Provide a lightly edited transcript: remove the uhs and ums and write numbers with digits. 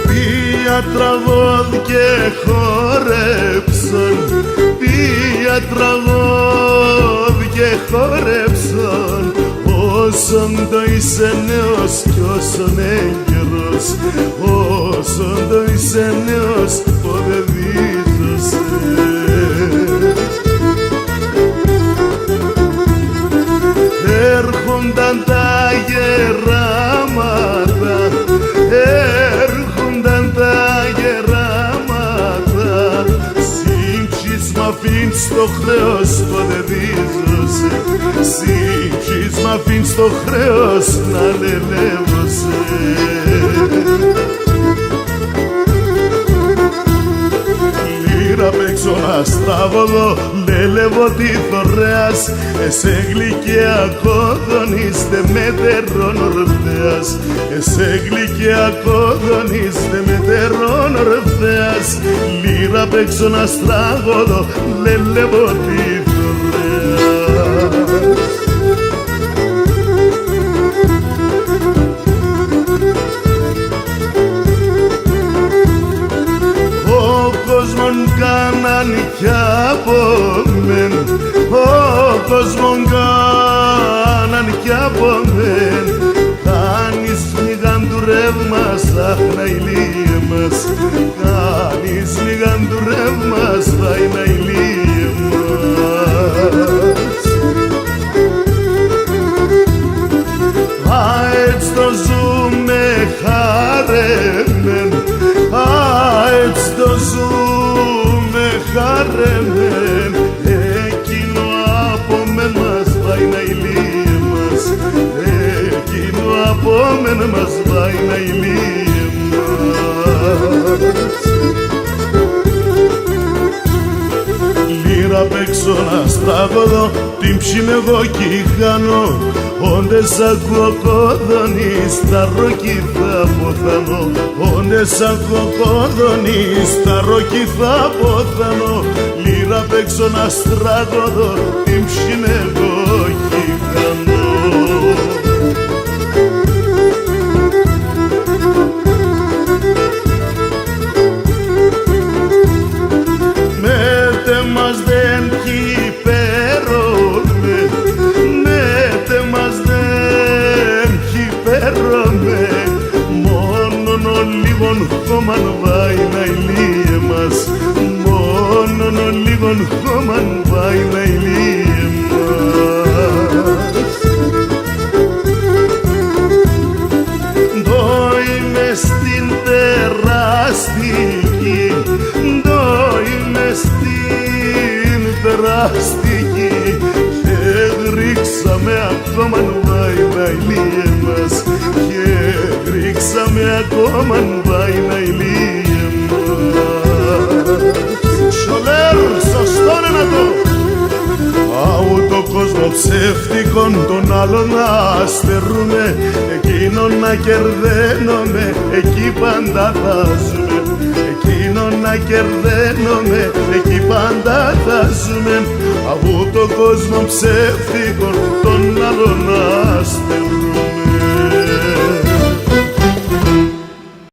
Ποια τραγώδια χόρεψαν, ποια τραγώδια χόρεψαν, όσον το είσαι νέος κι όσον έγκαιρος, όσον το είσαι νέος ποτέ δίζωσε. Έρχονταν τα γεράματα, έρχονταν τα γεράματα, σύμψης μ' αφήνεις το χρέος ποτέ δίζωσε, σύμψης μ' αφήνεις το χρέος να λελεύωσε. Λύρα παίξω να στραβωδώ, λέλευω τη θωρέας, εσέ γλυκαία κόδωνιστε μετερών ορθέας, εσέ γλυκαία κόδωνιστε μετερών ορθέας. Λύρα παίξω να στραβωδώ, λέλευω τη θωρέας. Κάναν κι από μεν, ο κόσμον κάναν κι από μεν, κάνεις λίγαν του ρεύμας, αχ να ηλίε μας, κάνεις λίγαν του ρεύμας, αχ να ηλίε μας. Έτσι το ζούμε χαρεμέν, έτσι το ζούμε χαρεμέν, εκείνο από μεν μας πάει να ηλίε μας, εκείνο από μεν μας πάει να ηλίε μας. Λύρα παίξω να στραβωδώ, την ψήνω εγώ κι χάνω, όντες ακούω κόδωνης, τα ρόκι θα αποθανώ, όντες ακούω κόδωνης, τα ρόκι θα αποθανώ. Λύρα παίξω να στραγωδώ, την ψήνω εγώ κι χάνω. Μέτε μας δεν κυπέρωμε, μέτε μας δεν κυπέρωμε, μόνον ο λίγον χώμαν βάει να ηλίε μας, μόνον ο λίγον χώμαν βάει να ηλίε μας. Δω είμαι στην τεράστικη, δω είμαι στην τεράστικη, και ρίξαμε ακόμα βάει να ηλίε μας, και ρίξαμε ακόμα βάει να ηλίε μας. Σολέρ, σωστό είναι να το αου το κόσμο ψεύτικον τον άλλον να αστερούμε, εκείνον να κερδένομαι, εκεί πάντα θα ζούμε, εκείνον να κερδένομαι, εκεί πάντα θα ζούμε, αου το κόσμο ψεύτικον τον άλλον να αστερούμε.